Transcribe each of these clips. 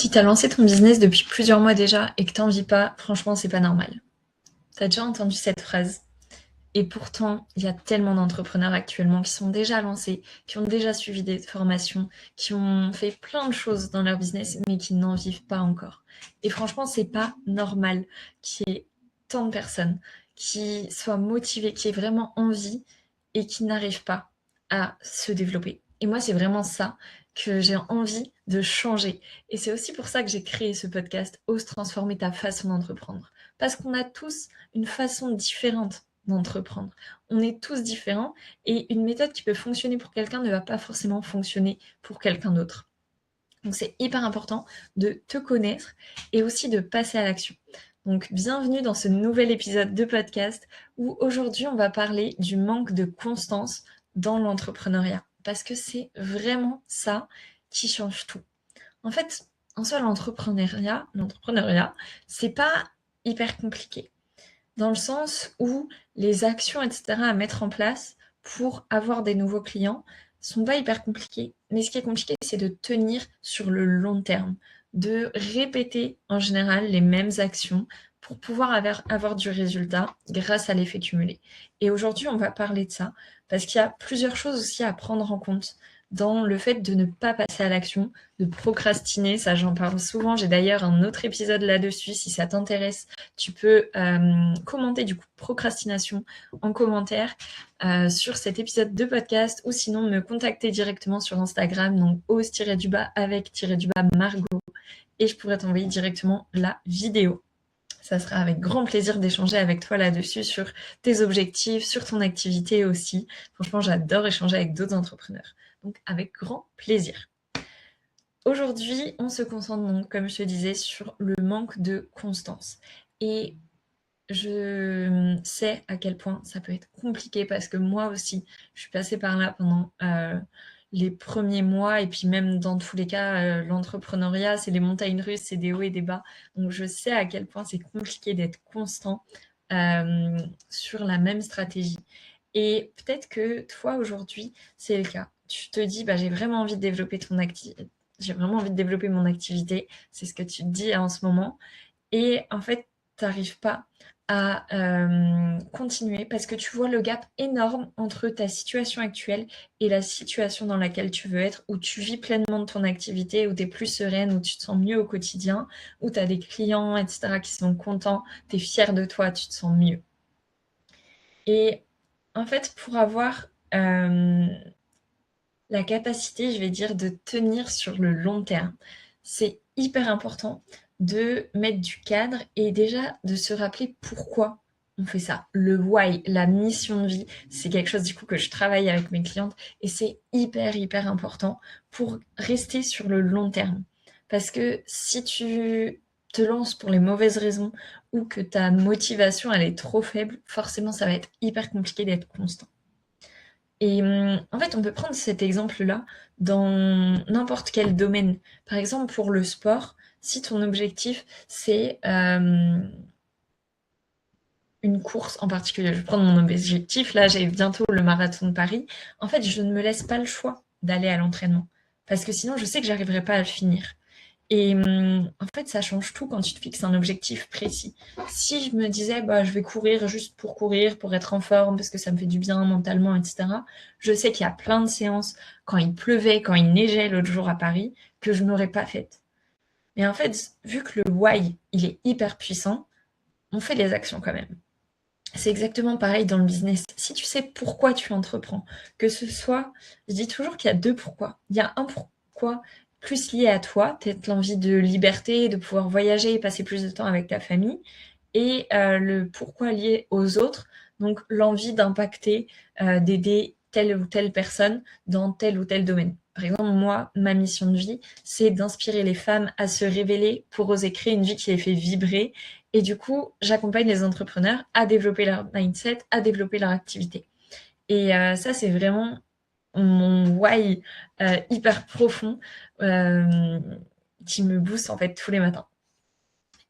Si tu as lancé ton business depuis plusieurs mois déjà et que tu n'en vis pas, franchement, c'est pas normal. Tu as déjà entendu cette phrase. Et pourtant, il y a tellement d'entrepreneurs actuellement qui sont déjà lancés, qui ont déjà suivi des formations, qui ont fait plein de choses dans leur business, mais qui n'en vivent pas encore. Et franchement, c'est pas normal qu'il y ait tant de personnes qui soient motivées, qui aient vraiment envie et qui n'arrivent pas à se développer. Et moi, c'est vraiment ça que j'ai envie de changer. Et c'est aussi pour ça que j'ai créé ce podcast, Ose transformer ta façon d'entreprendre. Parce qu'on a tous une façon différente d'entreprendre. On est tous différents et une méthode qui peut fonctionner pour quelqu'un ne va pas forcément fonctionner pour quelqu'un d'autre. Donc c'est hyper important de te connaître et aussi de passer à l'action. Donc bienvenue dans ce nouvel épisode de podcast où aujourd'hui on va parler du manque de constance dans l'entrepreneuriat. Parce que c'est vraiment ça qui change tout. En fait, en soi, l'entrepreneuriat, c'est pas hyper compliqué dans le sens où les actions, etc., à mettre en place pour avoir des nouveaux clients sont pas hyper compliquées. Mais ce qui est compliqué, c'est de tenir sur le long terme, de répéter en général les mêmes actions pour pouvoir avoir du résultat grâce à l'effet cumulé. Et aujourd'hui, on va parler de ça parce qu'il y a plusieurs choses aussi à prendre en compte dans le fait de ne pas passer à l'action, de procrastiner. Ça, j'en parle souvent. J'ai d'ailleurs un autre épisode là-dessus. Si ça t'intéresse, tu peux commenter du coup procrastination en commentaire sur cet épisode de podcast ou sinon me contacter directement sur Instagram, donc ose-du-bas avec-du-bas Margot, et je pourrais t'envoyer directement la vidéo. Ça sera avec grand plaisir d'échanger avec toi là-dessus sur tes objectifs, sur ton activité aussi. Franchement, j'adore échanger avec d'autres entrepreneurs. Donc, avec grand plaisir. Aujourd'hui, on se concentre donc, comme je te disais, sur le manque de constance. Et je sais à quel point ça peut être compliqué parce que moi aussi, je suis passée par là pendant les premiers mois et puis même dans tous les cas, l'entrepreneuriat, c'est les montagnes russes, c'est des hauts et des bas. Donc je sais à quel point c'est compliqué d'être constant sur la même stratégie. Et peut-être que toi, aujourd'hui, c'est le cas. Tu te dis, bah, j'ai vraiment envie de développer j'ai vraiment envie de développer mon activité. C'est ce que tu te dis en ce moment. Et en fait, tu n'arrives pas à continuer parce que tu vois le gap énorme entre ta situation actuelle et la situation dans laquelle tu veux être, où tu vis pleinement de ton activité, où tu es plus sereine, où tu te sens mieux au quotidien, où tu as des clients, etc., qui sont contents, tu es fière de toi, tu te sens mieux. Et en fait, pour avoir la capacité, je vais dire, de tenir sur le long terme, c'est hyper important de mettre du cadre et déjà de se rappeler pourquoi on fait ça. Le why, la mission de vie, c'est quelque chose du coup que je travaille avec mes clientes et c'est hyper important pour rester sur le long terme. Parce que si tu te lances pour les mauvaises raisons ou que ta motivation elle est trop faible, forcément ça va être hyper compliqué d'être constant. Et en fait, on peut prendre cet exemple-là dans n'importe quel domaine. Par exemple, pour le sport, si ton objectif, c'est une course en particulier, je vais prendre mon objectif, là, j'ai bientôt le marathon de Paris. En fait, je ne me laisse pas le choix d'aller à l'entraînement. Parce que sinon, je sais que j'arriverai pas à le finir. Et en fait, ça change tout quand tu te fixes un objectif précis. Si je me disais, bah, je vais courir juste pour être en forme, parce que ça me fait du bien mentalement, etc., je sais qu'il y a plein de séances, quand il pleuvait, quand il neigeait l'autre jour à Paris, que je n'aurais pas faites. Mais en fait, vu que le why, il est hyper puissant, on fait les actions quand même. C'est exactement pareil dans le business. Si tu sais pourquoi tu entreprends, que ce soit, je dis toujours qu'il y a deux pourquoi. Il y a un pourquoi plus lié à toi, peut-être l'envie de liberté, de pouvoir voyager et passer plus de temps avec ta famille, et le pourquoi lié aux autres, donc l'envie d'impacter, d'aider telle ou telle personne dans tel ou tel domaine. Par exemple, moi, ma mission de vie, c'est d'inspirer les femmes à se révéler pour oser créer une vie qui les fait vibrer. Et du coup, j'accompagne les entrepreneurs à développer leur mindset, à développer leur activité. Et ça, c'est vraiment mon why hyper profond qui me booste en fait tous les matins.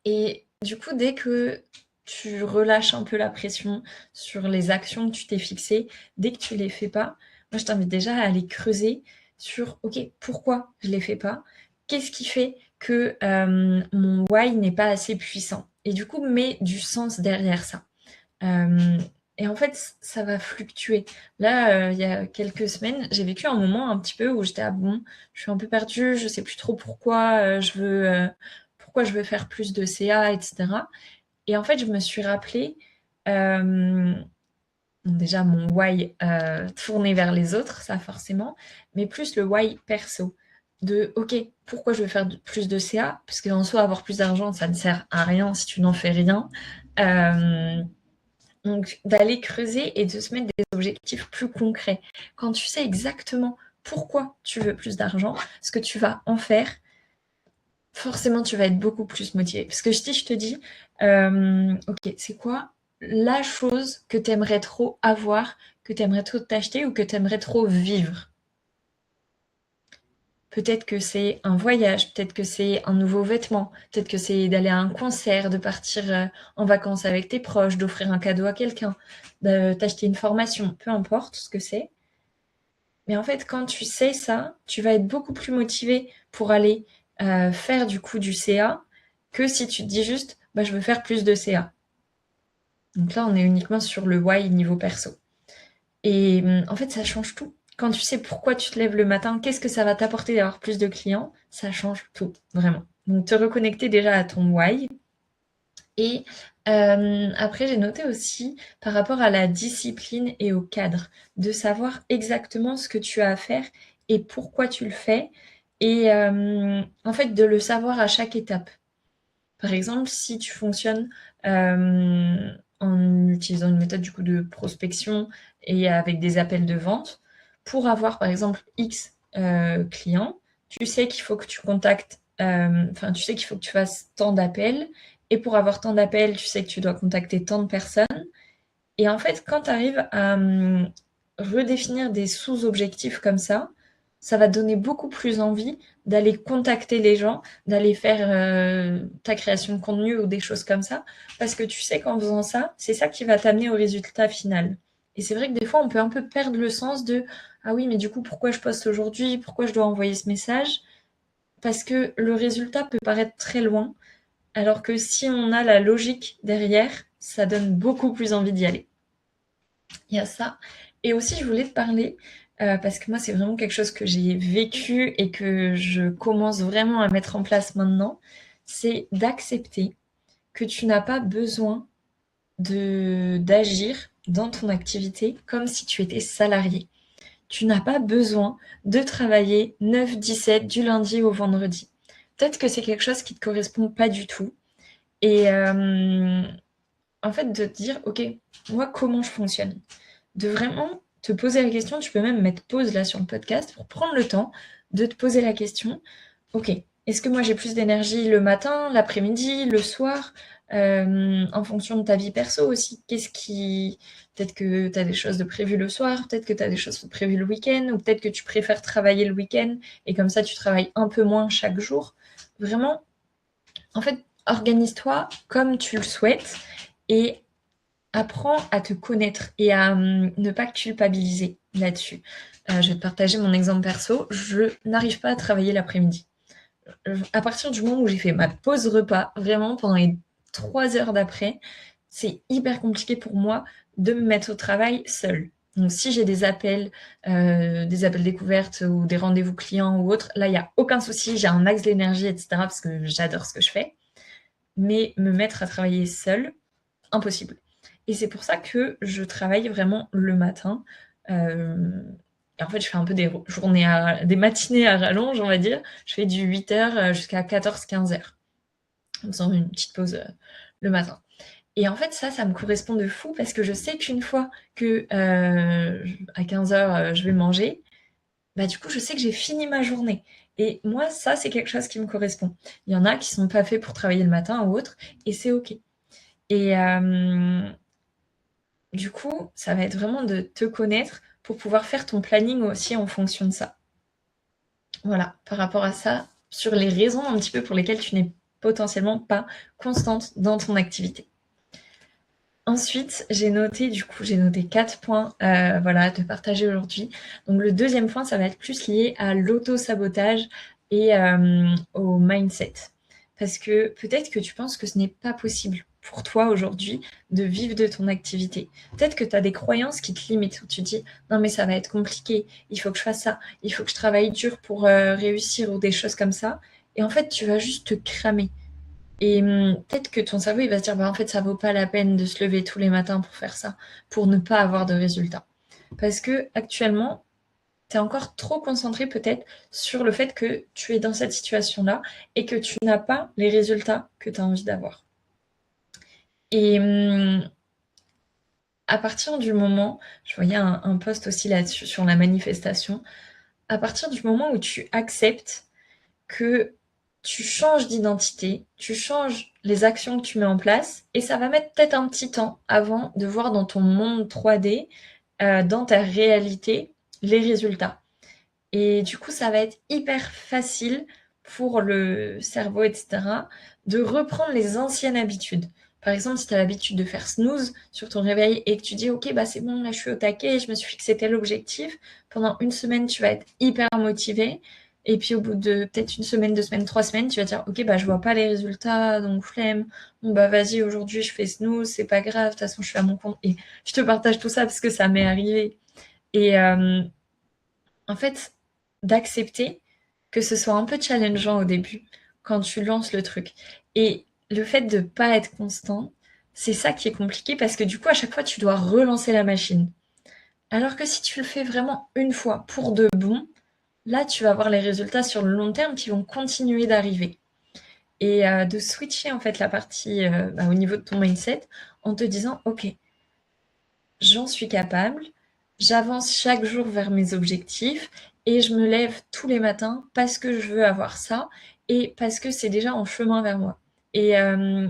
Et du coup, dès que tu relâches un peu la pression sur les actions que tu t'es fixées, dès que tu les fais pas, moi je t'invite déjà à aller creuser sur ok, pourquoi je les fais pas? Qu'est-ce qui fait que mon why n'est pas assez puissant et du coup met du sens derrière ça. Et en fait, ça va fluctuer. Là, il y a quelques semaines, j'ai vécu un moment un petit peu où j'étais: «Ah bon, je suis un peu perdue, je sais plus trop pourquoi je veux faire plus de CA et cetera». Et en fait, je me suis rappelé, déjà mon why, tourné vers les autres, ça forcément, mais plus le why perso. De: «OK, pourquoi je veux faire plus de CA?» parce qu'en soi, avoir plus d'argent, ça ne sert à rien si tu n'en fais rien. Donc d'aller creuser et de se mettre des objectifs plus concrets. Quand tu sais exactement pourquoi tu veux plus d'argent, ce que tu vas en faire, forcément tu vas être beaucoup plus motivé. Parce que si je te dis, ok, c'est quoi la chose que tu aimerais trop avoir, que tu aimerais trop t'acheter ou que tu aimerais trop vivre? Peut-être que c'est un voyage, peut-être que c'est un nouveau vêtement, peut-être que c'est d'aller à un concert, de partir en vacances avec tes proches, d'offrir un cadeau à quelqu'un, de t'acheter une formation, peu importe ce que c'est. Mais en fait, quand tu sais ça, tu vas être beaucoup plus motivé pour aller faire du coup du CA que si tu te dis juste bah, je veux faire plus de CA. Donc là, on est uniquement sur le why niveau perso. Et en fait, ça change tout. Quand tu sais pourquoi tu te lèves le matin, qu'est-ce que ça va t'apporter d'avoir plus de clients, ça change tout, vraiment. Donc te reconnecter déjà à ton why. Et après, j'ai noté aussi par rapport à la discipline et au cadre, de savoir exactement ce que tu as à faire et pourquoi tu le fais. Et en fait, de le savoir à chaque étape. Par exemple, si tu fonctionnes en utilisant une méthode du coup de prospection et avec des appels de vente, pour avoir par exemple X clients, tu sais qu'il faut que tu contactes, tu sais qu'il faut que tu fasses tant d'appels, et pour avoir tant d'appels, tu sais que tu dois contacter tant de personnes. Et en fait, quand tu arrives à redéfinir des sous-objectifs comme ça va te donner beaucoup plus envie d'aller contacter les gens, d'aller faire ta création de contenu ou des choses comme ça, parce que tu sais qu'en faisant ça, c'est ça qui va t'amener au résultat final. Et c'est vrai que des fois, on peut un peu perdre le sens de ah oui, mais du coup, pourquoi je poste aujourd'hui? Pourquoi je dois envoyer ce message? Parce que le résultat peut paraître très loin, alors que si on a la logique derrière, ça donne beaucoup plus envie d'y aller. Il y a ça. Et aussi, je voulais te parler, parce que moi, c'est vraiment quelque chose que j'ai vécu et que je commence vraiment à mettre en place maintenant, c'est d'accepter que tu n'as pas besoin d'agir dans ton activité comme si tu étais salarié. Tu n'as pas besoin de travailler 9-17 du lundi au vendredi. Peut-être que c'est quelque chose qui ne te correspond pas du tout. Et en fait, de te dire, ok, moi, comment je fonctionne? De vraiment te poser la question, tu peux même mettre pause là sur le podcast pour prendre le temps de te poser la question, ok, est-ce que moi j'ai plus d'énergie le matin, l'après-midi, le soir, en fonction de ta vie perso aussi, peut-être que tu as des choses de prévues le soir, peut-être que tu as des choses de prévues le week-end, ou peut-être que tu préfères travailler le week-end et comme ça tu travailles un peu moins chaque jour. Vraiment, en fait, organise-toi comme tu le souhaites et apprends à te connaître et à ne pas culpabiliser là-dessus. Je vais te partager mon exemple perso. Je n'arrive pas à travailler l'après-midi. À partir du moment où j'ai fait ma pause repas, vraiment pendant les 3 heures d'après, c'est hyper compliqué pour moi de me mettre au travail seule. Donc si j'ai des appels découvertes ou des rendez-vous clients ou autres, là il n'y a aucun souci, j'ai un max d'énergie, etc. parce que j'adore ce que je fais. Mais me mettre à travailler seule, impossible. Et c'est pour ça que je travaille vraiment le matin. Et en fait, je fais un peu des matinées à rallonge, on va dire. Je fais du 8h jusqu'à 14-15h, en faisant une petite pause le matin. Et en fait, ça me correspond de fou parce que je sais qu'une fois que à 15h, je vais manger, bah du coup, je sais que j'ai fini ma journée. Et moi, ça, c'est quelque chose qui me correspond. Il y en a qui sont pas faits pour travailler le matin ou autre, et c'est OK. Et du coup, ça va être vraiment de te connaître pour pouvoir faire ton planning aussi en fonction de ça. Voilà, par rapport à ça, sur les raisons un petit peu pour lesquelles tu n'es potentiellement pas constante dans ton activité. Ensuite, j'ai noté 4 points à te partager aujourd'hui. Donc le deuxième point, ça va être plus lié à l'auto-sabotage et au mindset. Parce que peut-être que tu penses que ce n'est pas possible pour toi aujourd'hui de vivre de ton activité. Peut-être que tu as des croyances qui te limitent, où tu dis non mais ça va être compliqué, il faut que je fasse ça, il faut que je travaille dur pour réussir ou des choses comme ça. Et en fait, tu vas juste te cramer. Et peut-être que ton cerveau, il va se dire, bah, en fait, ça vaut pas la peine de se lever tous les matins pour faire ça, pour ne pas avoir de résultats. Parce que actuellement, tu es encore trop concentré peut-être sur le fait que tu es dans cette situation-là et que tu n'as pas les résultats que tu as envie d'avoir. Et à partir du moment, je voyais un post aussi là-dessus sur la manifestation, à partir du moment où tu acceptes que tu changes d'identité, tu changes les actions que tu mets en place, et ça va mettre peut-être un petit temps avant de voir dans ton monde 3D, dans ta réalité, les résultats. Et du coup, ça va être hyper facile pour le cerveau, etc., de reprendre les anciennes habitudes. Par exemple, si tu as l'habitude de faire snooze sur ton réveil et que tu dis, OK, bah c'est bon, là je suis au taquet, je me suis fixé tel objectif, pendant une semaine, tu vas être hyper motivé. Et puis au bout de peut-être une semaine, 2 semaines, 3 semaines, tu vas dire, OK, bah je vois pas les résultats, donc flemme. Bon, bah vas-y, aujourd'hui je fais snooze, c'est pas grave, de toute façon je suis à mon compte. Et je te partage tout ça parce que ça m'est arrivé. Et en fait, d'accepter que ce soit un peu challengeant au début quand tu lances le truc. Et le fait de pas être constant, c'est ça qui est compliqué parce que du coup, à chaque fois, tu dois relancer la machine. Alors que si tu le fais vraiment une fois pour de bon, là, tu vas voir les résultats sur le long terme qui vont continuer d'arriver. Et de switcher en fait la partie au niveau de ton mindset en te disant, OK, j'en suis capable, j'avance chaque jour vers mes objectifs et je me lève tous les matins parce que je veux avoir ça et parce que c'est déjà en chemin vers moi. Et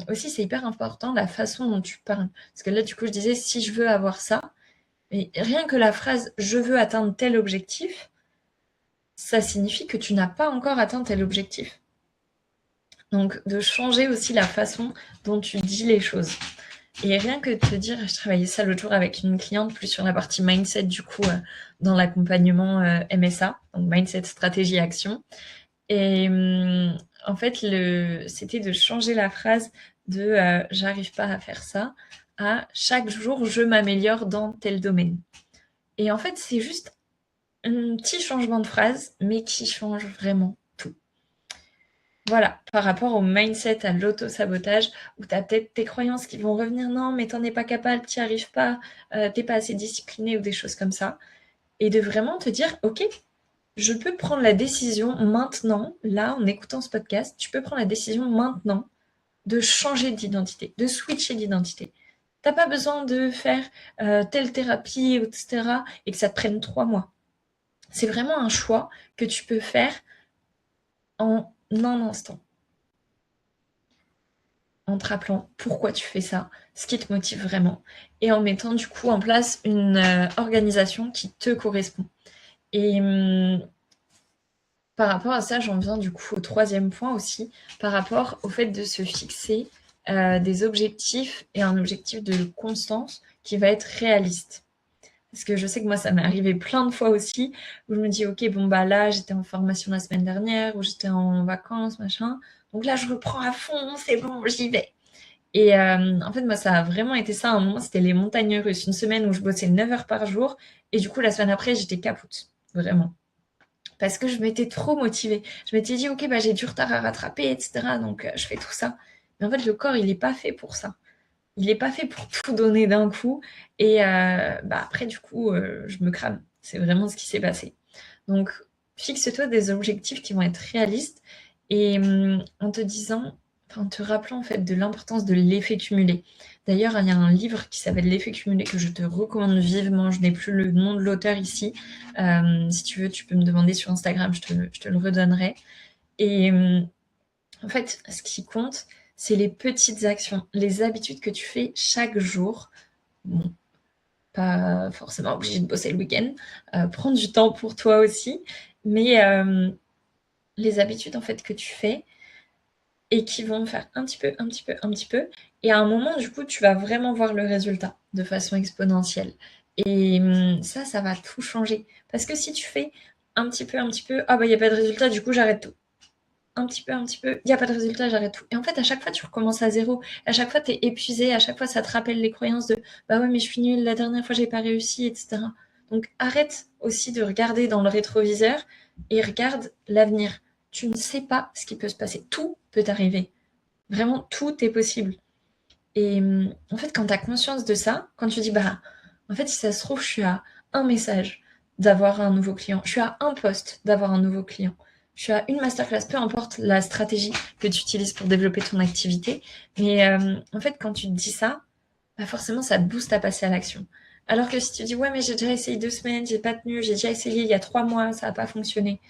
aussi, c'est hyper important la façon dont tu parles. Parce que là, du coup, je disais, si je veux avoir ça, et rien que la phrase je veux atteindre tel objectif, ça signifie que tu n'as pas encore atteint tel objectif. Donc, de changer aussi la façon dont tu dis les choses. Et rien que de te dire, je travaillais ça l'autre jour avec une cliente, plus sur la partie mindset, du coup, dans l'accompagnement MSA, donc mindset, stratégie, action. Et en fait, c'était de changer la phrase de j'arrive pas à faire ça à chaque jour, je m'améliore dans tel domaine. Et en fait, c'est juste un petit changement de phrase, mais qui change vraiment tout. Voilà, par rapport au mindset, à l'auto-sabotage, où tu as peut-être tes croyances qui vont revenir, non, mais t'en es pas capable, t'y arrives pas, t'es pas assez discipliné ou des choses comme ça. Et de vraiment te dire, ok, je peux prendre la décision maintenant, là, en écoutant ce podcast, tu peux prendre la décision maintenant de changer d'identité, de switcher d'identité. T'as pas besoin de faire telle thérapie, etc., et que ça te prenne 3 mois. C'est vraiment un choix que tu peux faire en un instant, en te rappelant pourquoi tu fais ça, ce qui te motive vraiment, et en mettant du coup en place une organisation qui te correspond. Et par rapport à ça, j'en viens du coup au troisième point aussi, par rapport au fait de se fixer des objectifs et un objectif de constance qui va être réaliste. Parce que je sais que moi, ça m'est arrivé plein de fois aussi, où je me dis, ok, bon, bah là, j'étais en formation la semaine dernière, ou j'étais en vacances, machin. Donc là, je reprends à fond, c'est bon, j'y vais. Et en fait, moi, ça a vraiment été ça. À un moment, c'était les montagnes russes. Une semaine où je bossais 9 heures par jour. Et du coup, la semaine après, j'étais capoute. Vraiment. Parce que je m'étais trop motivée. Je m'étais dit, ok, bah, j'ai du retard à rattraper, etc. Donc, je fais tout ça. Mais en fait, le corps, il n'est pas fait pour ça. Il n'est pas fait pour tout donner d'un coup. Et bah, après, du coup, je me crame. C'est vraiment ce qui s'est passé. Donc, fixe-toi des objectifs qui vont être réalistes et en te disant, enfin, en te rappelant en fait de l'importance de l'effet cumulé. D'ailleurs, il y a un livre qui s'appelle L'effet cumulé que je te recommande vivement. Je n'ai plus le nom de l'auteur ici. Si tu veux, tu peux me demander sur Instagram, je te le redonnerai. Et en fait, ce qui compte, c'est les petites actions, les habitudes que tu fais chaque jour. Bon, pas forcément obligé de bosser le week-end, prendre du temps pour toi aussi, mais les habitudes en fait que tu fais et qui vont faire un petit peu, un petit peu, un petit peu, et à un moment du coup tu vas vraiment voir le résultat de façon exponentielle. Et ça va tout changer. Parce que si tu fais un petit peu, ah bah il n'y a pas de résultat, du coup j'arrête tout. un petit peu, il n'y a pas de résultat, j'arrête tout. Et en fait, à chaque fois, tu recommences à zéro. À chaque fois, tu es épuisé. À chaque fois, ça te rappelle les croyances de bah ouais, mais je suis nulle, la dernière fois, j'ai pas réussi, etc. Donc, arrête aussi de regarder dans le rétroviseur et regarde l'avenir. Tu ne sais pas ce qui peut se passer. Tout peut arriver. Vraiment, tout est possible. Et en fait, quand tu as conscience de ça, quand tu dis, bah, en fait, si ça se trouve, je suis à un message d'avoir un nouveau client, je suis à un poste d'avoir un nouveau client, je suis à une masterclass, peu importe la stratégie que tu utilises pour développer ton activité. Mais en fait, quand tu te dis ça, bah forcément, ça te booste à passer à l'action. Alors que si tu dis, ouais, mais j'ai déjà essayé 2 semaines, j'ai pas tenu, j'ai déjà essayé il y a 3 mois, ça n'a pas fonctionné,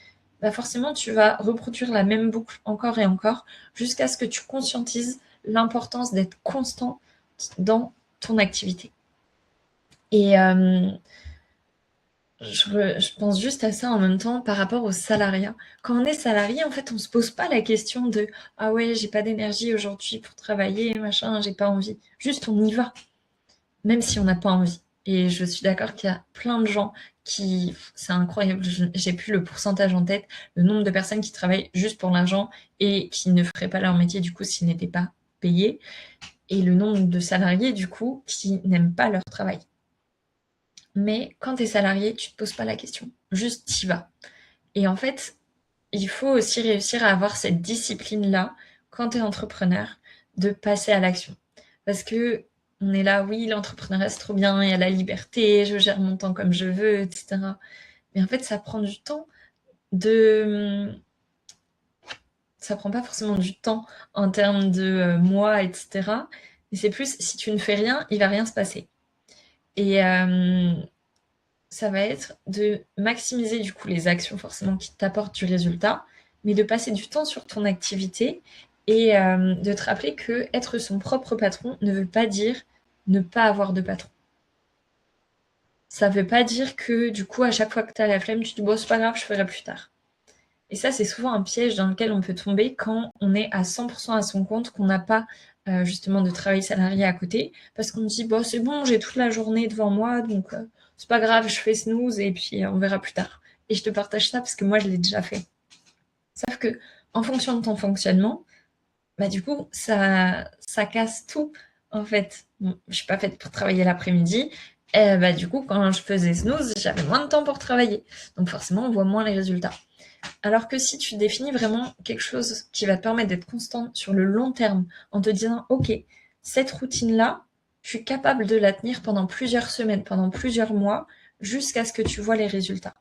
bah forcément, tu vas reproduire la même boucle encore et encore jusqu'à ce que tu conscientises l'importance d'être constant dans ton activité. Et je pense juste à ça en même temps par rapport au salariat. Quand on est salarié, en fait, on se pose pas la question de ah ouais, j'ai pas d'énergie aujourd'hui pour travailler, machin, j'ai pas envie. Juste on y va, même si on n'a pas envie. Et je suis d'accord qu'il y a plein de gens qui, c'est incroyable, j'ai plus le pourcentage en tête, le nombre de personnes qui travaillent juste pour l'argent et qui ne feraient pas leur métier du coup s'ils n'étaient pas payés, et le nombre de salariés du coup qui n'aiment pas leur travail. Mais quand tu es salarié, tu te poses pas la question, juste t'y vas. Et en fait, il faut aussi réussir à avoir cette discipline-là, quand tu es entrepreneur, de passer à l'action. Parce que on est là, oui, l'entrepreneuriat c'est trop bien, il y a la liberté, je gère mon temps comme je veux, etc. Mais en fait, ça prend du temps de... Ça prend pas forcément du temps en termes de mois, etc. Mais c'est plus, si tu ne fais rien, il va rien se passer. Et ça va être de maximiser du coup les actions forcément qui t'apportent du résultat, mais de passer du temps sur ton activité et de te rappeler que être son propre patron ne veut pas dire ne pas avoir de patron. Ça veut pas dire que du coup à chaque fois que tu as la flemme, tu te dis bon c'est pas grave, je ferai plus tard. Et ça c'est souvent un piège dans lequel on peut tomber quand on est à 100% à son compte, qu'on n'a pas justement de travail salarié à côté, parce qu'on se dit bon c'est bon, j'ai toute la journée devant moi, donc c'est pas grave, je fais snooze et puis on verra plus tard. Et je te partage ça parce que moi je l'ai déjà fait. Sauf que en fonction de ton fonctionnement, bah du coup ça casse tout en fait. Bon, je suis pas faite pour travailler l'après-midi. Et bah du coup quand je faisais snooze, j'avais moins de temps pour travailler. Donc forcément on voit moins les résultats. Alors que si tu définis vraiment quelque chose qui va te permettre d'être constant sur le long terme, en te disant, OK, cette routine-là, je suis capable de la tenir pendant plusieurs semaines, pendant plusieurs mois, jusqu'à ce que tu vois les résultats.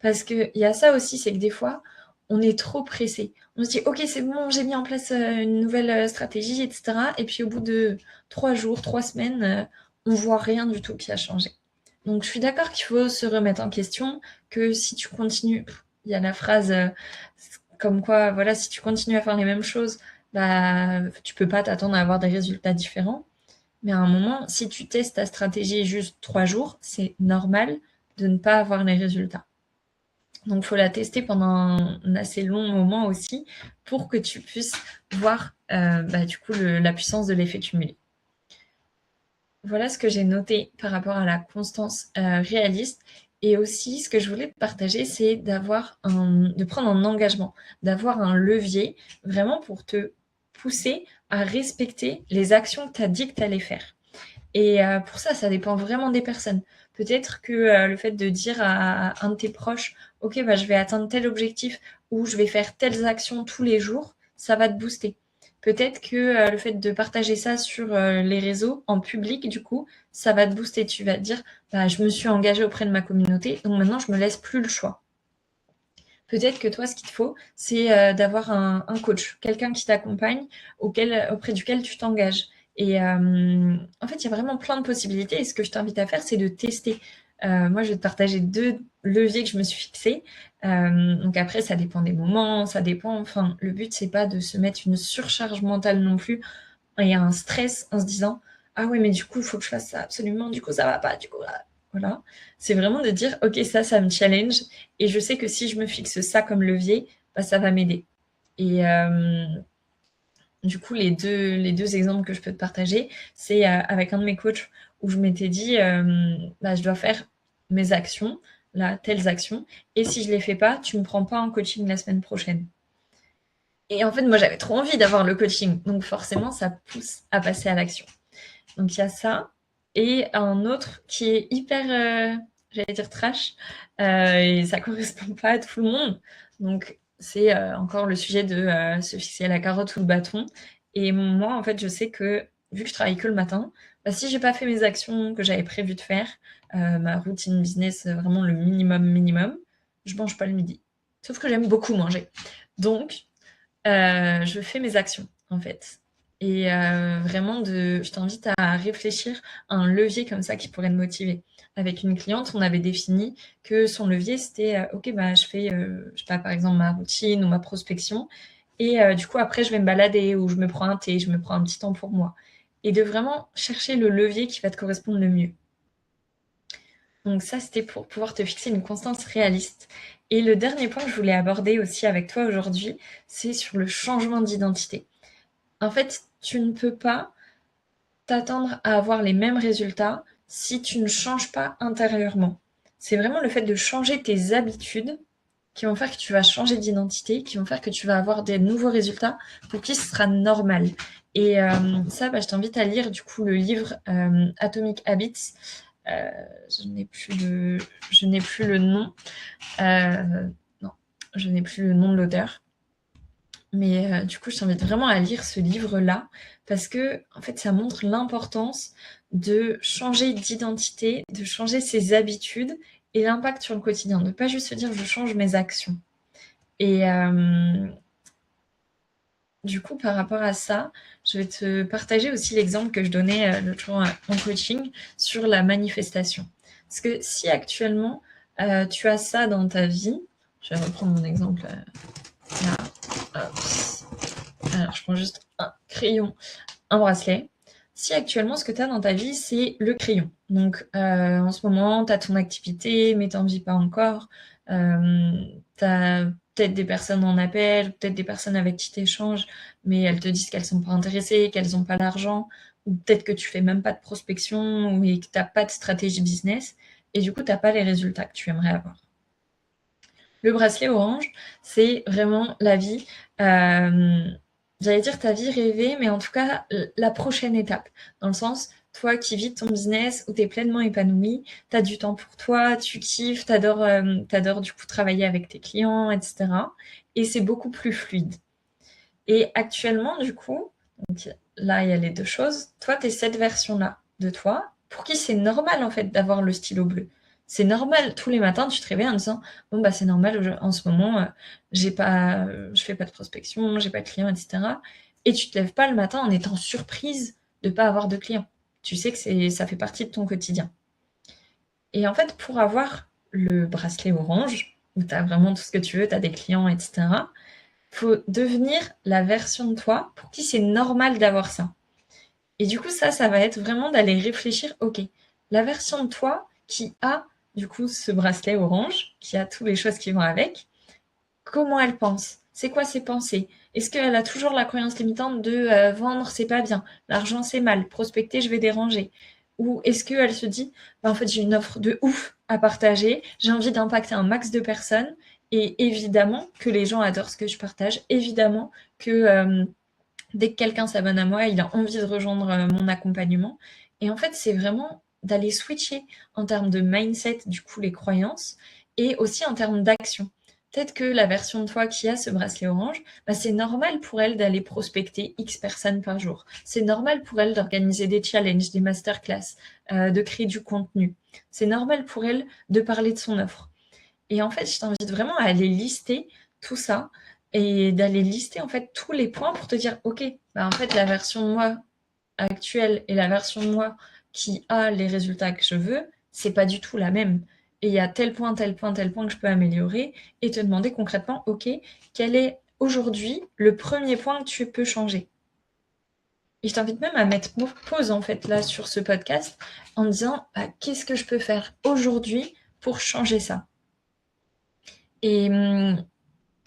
Parce qu'il y a ça aussi, c'est que des fois, on est trop pressé. On se dit, OK, c'est bon, j'ai mis en place une nouvelle stratégie, etc. Et puis au bout de 3 jours, 3 semaines, on voit rien du tout qui a changé. Donc je suis d'accord qu'il faut se remettre en question, que si tu continues, il y a la phrase comme quoi, voilà, si tu continues à faire les mêmes choses, bah, tu peux pas t'attendre à avoir des résultats différents. Mais à un moment, si tu testes ta stratégie juste 3 jours, c'est normal de ne pas avoir les résultats. Donc, il faut la tester pendant un assez long moment aussi pour que tu puisses voir bah, du coup la puissance de l'effet cumulé. Voilà ce que j'ai noté par rapport à la constance réaliste. Et aussi, ce que je voulais te partager, c'est de prendre un engagement, d'avoir un levier vraiment pour te pousser à respecter les actions que tu as dit que tu allais faire. Et pour ça dépend vraiment des personnes. Peut-être que le fait de dire à un de tes proches, ok, bah, je vais atteindre tel objectif ou je vais faire telles actions tous les jours, ça va te booster. Peut-être que le fait de partager ça sur les réseaux en public, du coup, ça va te booster. Tu vas te dire, bah, je me suis engagée auprès de ma communauté, donc maintenant je me laisse plus le choix. Peut-être que toi, ce qu'il te faut, c'est d'avoir un coach, quelqu'un qui t'accompagne, auprès duquel tu t'engages. Et en fait, il y a vraiment plein de possibilités. Et ce que je t'invite à faire, c'est de tester. Moi, je vais te partager 2 leviers que je me suis fixés. Donc après, ça dépend des moments, ça dépend. Enfin, le but, c'est pas de se mettre une surcharge mentale non plus et un stress en se disant ah ouais, mais du coup, il faut que je fasse ça absolument. Du coup, ça va pas. Du coup, voilà. C'est vraiment de dire ok, ça me challenge et je sais que si je me fixe ça comme levier, bah, ça va m'aider. Et du coup, les deux exemples que je peux te partager, c'est avec un de mes coachs où je m'étais dit, bah, je dois faire mes actions, là, telles actions, et si je les fais pas, tu me prends pas en coaching la semaine prochaine. Et en fait, moi, j'avais trop envie d'avoir le coaching. Donc forcément, ça pousse à passer à l'action. Donc il y a ça. Et un autre qui est hyper, j'allais dire trash, et ça correspond pas à tout le monde. Donc c'est encore le sujet de se fixer la carotte ou le bâton. Et moi, en fait, je sais que vu que je travaille que le matin, bah, si j'ai pas fait mes actions que j'avais prévu de faire, ma routine business, vraiment le minimum minimum, je mange pas le midi. Sauf que j'aime beaucoup manger. Donc je fais mes actions, en fait. Et vraiment je t'invite à réfléchir à un levier comme ça qui pourrait te motiver. Avec une cliente, on avait défini que son levier, c'était, OK, bah, je fais, je sais pas, par exemple, ma routine ou ma prospection et du coup, après, je vais me balader ou je me prends un thé, je me prends un petit temps pour moi et de vraiment chercher le levier qui va te correspondre le mieux. Donc ça, c'était pour pouvoir te fixer une constance réaliste. Et le dernier point que je voulais aborder aussi avec toi aujourd'hui, c'est sur le changement d'identité. En fait, tu ne peux pas t'attendre à avoir les mêmes résultats si tu ne changes pas intérieurement. C'est vraiment le fait de changer tes habitudes qui vont faire que tu vas changer d'identité, qui vont faire que tu vas avoir des nouveaux résultats pour qui ce sera normal. Et ça, bah, je t'invite à lire du coup le livre Atomic Habits. Euh, je n'ai plus le nom. Non, je n'ai plus le nom de l'auteur. Mais du coup, je t'invite vraiment à lire ce livre-là parce que en fait, ça montre l'importance de changer d'identité, de changer ses habitudes et l'impact sur le quotidien. De pas juste se dire je change mes actions. Et du coup, par rapport à ça, je vais te partager aussi l'exemple que je donnais l'autre jour en coaching sur la manifestation. Parce que si actuellement tu as ça dans ta vie, je vais reprendre mon exemple là. Hop. Alors, je prends juste un crayon, un bracelet. Si actuellement, ce que tu as dans ta vie, c'est le crayon. Donc, en ce moment, tu as ton activité, mais tu n'en vis pas encore. Tu as peut-être des personnes en appel, peut-être des personnes avec qui tu échanges, mais elles te disent qu'elles sont pas intéressées, qu'elles n'ont pas l'argent, ou peut-être que tu fais même pas de prospection, ou que tu n'as pas de stratégie business, et du coup, tu n'as pas les résultats que tu aimerais avoir. Le bracelet orange, c'est vraiment la vie, j'allais dire ta vie rêvée, mais en tout cas, la prochaine étape. Dans le sens, toi qui vis ton business où tu es pleinement épanoui, tu as du temps pour toi, tu kiffes, tu adores du coup travailler avec tes clients, etc. Et c'est beaucoup plus fluide. Et actuellement, du coup, donc là, il y a les deux choses. Toi, tu es cette version-là de toi, pour qui c'est normal en fait d'avoir le stylo bleu. C'est normal, tous les matins, tu te réveilles en disant bon bah c'est normal, en ce moment, je fais pas de prospection, j'ai pas de clients, etc. Et tu te lèves pas le matin en étant surprise de pas avoir de clients. Tu sais que ça fait partie de ton quotidien. Et en fait, pour avoir le bracelet orange, où tu as vraiment tout ce que tu veux, tu as des clients, etc., faut devenir la version de toi pour qui c'est normal d'avoir ça. Et du coup, ça va être vraiment d'aller réfléchir, ok, la version de toi qui a du coup ce bracelet orange, qui a toutes les choses qui vont avec, comment elle pense? C'est quoi ses pensées? Est-ce qu'elle a toujours la croyance limitante de vendre, c'est pas bien, l'argent, c'est mal, prospecter, je vais déranger? Ou est-ce qu'elle se dit, bah, en fait, j'ai une offre de ouf à partager, j'ai envie d'impacter un max de personnes, et évidemment que les gens adorent ce que je partage, évidemment que dès que quelqu'un s'abonne à moi, il a envie de rejoindre mon accompagnement. Et en fait, c'est vraiment d'aller switcher en termes de mindset, du coup, les croyances, et aussi en termes d'action. Peut-être que la version de toi qui a ce bracelet orange, bah, c'est normal pour elle d'aller prospecter X personnes par jour. C'est normal pour elle d'organiser des challenges, des masterclass, de créer du contenu. C'est normal pour elle de parler de son offre. Et en fait, je t'invite vraiment à aller lister tout ça et d'aller lister en fait tous les points pour te dire, ok, bah en fait la version de moi actuelle et la version de moi qui a les résultats que je veux, c'est pas du tout la même. Et il y a tel point, tel point, tel point que je peux améliorer et te demander concrètement, ok, quel est aujourd'hui le premier point que tu peux changer. Et je t'invite même à mettre pause en fait là sur ce podcast en disant, bah, qu'est-ce que je peux faire aujourd'hui pour changer ça. Et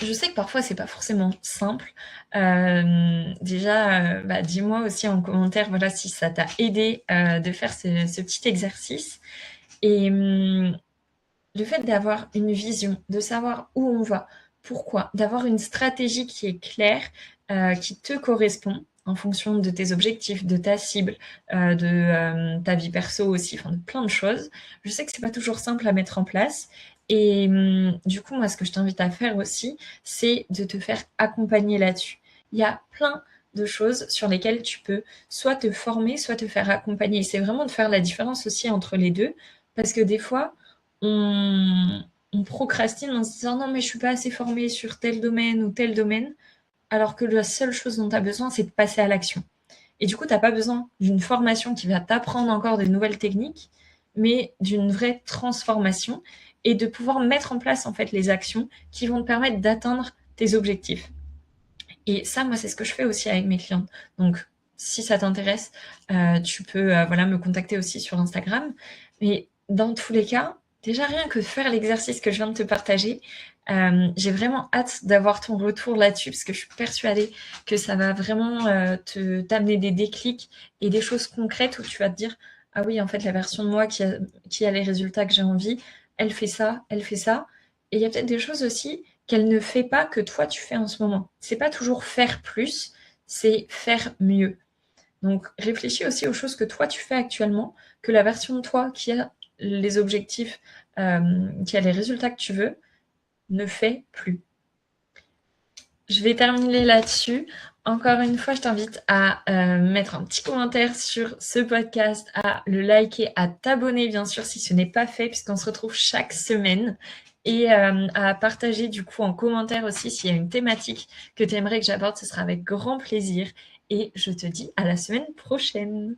je sais que parfois c'est pas forcément simple. Déjà, bah, dis-moi aussi en commentaire, voilà, si ça t'a aidé de faire ce petit exercice. Et le fait d'avoir une vision, de savoir où on va, Pourquoi? D'avoir une stratégie qui est claire, qui te correspond en fonction de tes objectifs, de ta cible, de ta vie perso aussi, enfin de plein de choses. Je sais que c'est pas toujours simple à mettre en place et du coup, moi, ce que je t'invite à faire aussi, c'est de te faire accompagner là-dessus. Il y a plein de choses sur lesquelles tu peux soit te former, soit te faire accompagner. C'est vraiment de faire la différence aussi entre les 2 parce que des fois, on on procrastine en se disant: «Non mais je suis pas assez formée sur tel domaine ou tel domaine», alors que la seule chose dont tu as besoin, c'est de passer à l'action. Et du coup, tu as pas besoin d'une formation qui va t'apprendre encore de nouvelles techniques, mais d'une vraie transformation et de pouvoir mettre en place en fait les actions qui vont te permettre d'atteindre tes objectifs. Et ça, moi, c'est ce que je fais aussi avec mes clientes. Donc, si ça t'intéresse, tu peux voilà, me contacter aussi sur Instagram. Mais dans tous les cas, déjà rien que faire l'exercice que je viens de te partager, j'ai vraiment hâte d'avoir ton retour là-dessus parce que je suis persuadée que ça va vraiment t'amener des déclics et des choses concrètes où tu vas te dire, ah oui, en fait, la version de moi qui a les résultats que j'ai envie, elle fait ça, elle fait ça. Et il y a peut-être des choses aussi qu'elle ne fait pas que toi tu fais en ce moment. C'est pas toujours faire plus, c'est faire mieux. Donc réfléchis aussi aux choses que toi tu fais actuellement, que la version de toi qui a les objectifs, qui a les résultats que tu veux, ne fait plus. Je vais terminer là-dessus. Encore une fois, je t'invite à mettre un petit commentaire sur ce podcast, à le liker, à t'abonner bien sûr si ce n'est pas fait, puisqu'on se retrouve chaque semaine, et à partager du coup en commentaire aussi s'il y a une thématique que tu aimerais que j'aborde, ce sera avec grand plaisir. Et je te dis à la semaine prochaine.